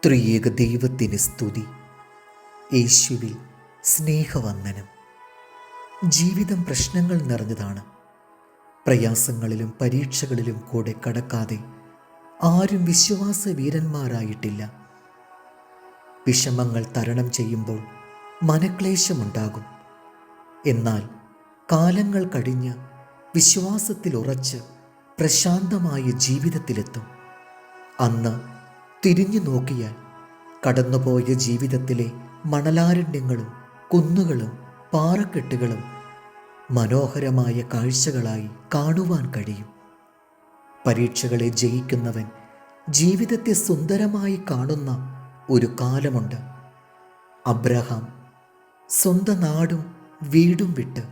ത്രിയേക ദൈവത്തിന് സ്തുതി. യേശുവിൽ സ്നേഹവന്ദനം. ജീവിതം പ്രശ്നങ്ങൾ നിറഞ്ഞതാണ്. പ്രയാസങ്ങളിലും പരീക്ഷകളിലും കൂടെ കടക്കാതെ ആരും വിശ്വാസ വീരന്മാരായിട്ടില്ല. വിഷമങ്ങൾ തരണം ചെയ്യുമ്പോൾ മനക്ലേശമുണ്ടാകും. എന്നാൽ കാലങ്ങൾ കഴിഞ്ഞ് വിശ്വാസത്തിൽ ഉറച്ച് പ്രശാന്തമായ ജീവിതത്തിലെത്തും. അന്ന് തിരിഞ്ഞു നോക്കിയാൽ കടന്നുപോയ ജീവിതത്തിലെ മണലാരണ്യങ്ങളും കുന്നുകളും പാറക്കെട്ടുകളും മനോഹരമായ കാഴ്ചകളായി കാണുവാൻ കഴിയും. പരീക്ഷകളെ ജയിക്കുന്നവൻ ജീവിതത്തെ സുന്ദരമായി കാണുന്ന ഒരു കാലമുണ്ട്. അബ്രഹാം സ്വന്തം നാടും വീടും വിട്ട്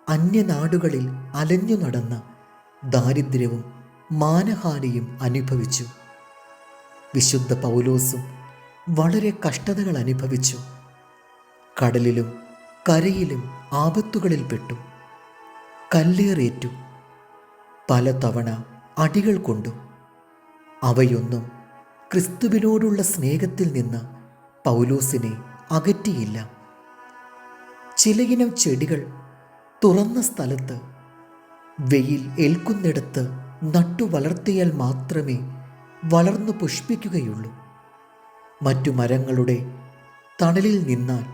അന്യനാടുകളിൽ അലഞ്ഞു നടന്ന് ദാരിദ്ര്യവും മാനഹാനിയും അനുഭവിച്ചു. വിശുദ്ധ പൗലോസും വളരെ കഷ്ടതകൾ അനുഭവിച്ചു. കടലിലും കരയിലും ആപത്തുകളിൽ പെട്ടു. കല്ലേറേറ്റു. പലതവണ അടികൾ കൊണ്ടു. അവയൊന്നും ക്രിസ്തുവിനോടുള്ള സ്നേഹത്തിൽ നിന്ന് പൗലോസിനെ അകറ്റിയില്ല. ചിലയിനം ചെടികൾ തുറന്ന സ്ഥലത്ത് വെയിൽ ഏൽക്കുന്നിടത്ത് നട്ടു വളർത്തിയാൽ മാത്രമേ വളർന്നു പുഷ്പിക്കുകയുള്ളൂ. മറ്റു മരങ്ങളുടെ തണലിൽ നിന്നാൽ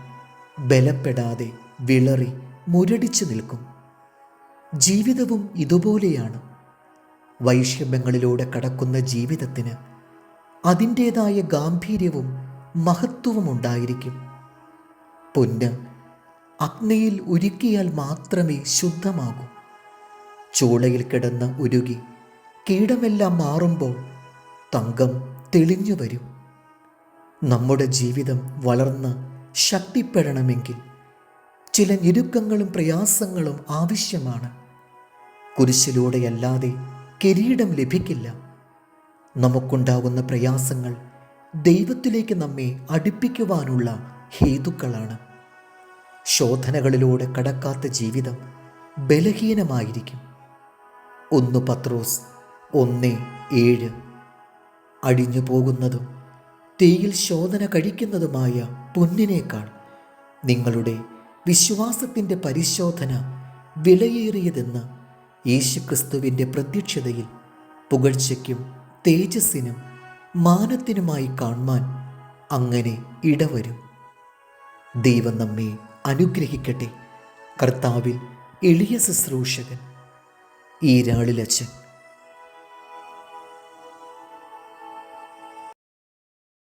ബലപ്പെടാതെ വിളറി മുരടിച്ചു നിൽക്കും. ജീവിതവും ഇതുപോലെയാണ്. വൈഷമ്യങ്ങളിലൂടെ കടക്കുന്ന ജീവിതത്തിന് അതിൻ്റേതായ ഗാംഭീര്യവും മഹത്വവും ഉണ്ടായിരിക്കും. പൊന്ന് അഗ്നിയിൽ ഉരുക്കിയാൽ മാത്രമേ ശുദ്ധമാകൂ. ചൂളയിൽ കിടന്ന് ഉരുകി കീടമെല്ലാം മാറുമ്പോൾ തങ്കം തെളിഞ്ഞു വരും. നമ്മുടെ ജീവിതം വളർന്ന് ശക്തിപ്പെടണമെങ്കിൽ ചില ഞെരുക്കങ്ങളും പ്രയാസങ്ങളും ആവശ്യമാണ്. കുരിശിലൂടെയല്ലാതെ കിരീടം ലഭിക്കില്ല. നമുക്കുണ്ടാകുന്ന പ്രയാസങ്ങൾ ദൈവത്തിലേക്ക് നമ്മെ അടുപ്പിക്കുവാനുള്ള ഹേതുക്കളാണ്. ശോധനകളിലൂടെ കടക്കാത്ത ജീവിതം ബലഹീനമായിരിക്കും. 1 പത്രോസ് 1:7. അടിഞ്ഞു പോകുന്നതും തീയിൽ ശോധന കഴിക്കുന്നതുമായ പൊന്നിനേക്കാൾ നിങ്ങളുടെ വിശ്വാസത്തിൻ്റെ പരിശോധന വിലയേറിയതെന്ന് യേശുക്രിസ്തുവിൻ്റെ പ്രത്യക്ഷതയിൽ പുകഴ്ചയ്ക്കും തേജസ്സിനും മാനത്തിനുമായി കാണുവാൻ അങ്ങനെ ഇടവരും. ദൈവം നമ്മെ അനുഗ്രഹിക്കട്ടെ. കർത്താവിൽ എളിയ ശുശ്രൂഷകൻ ഈരാളിലച്ചൻ.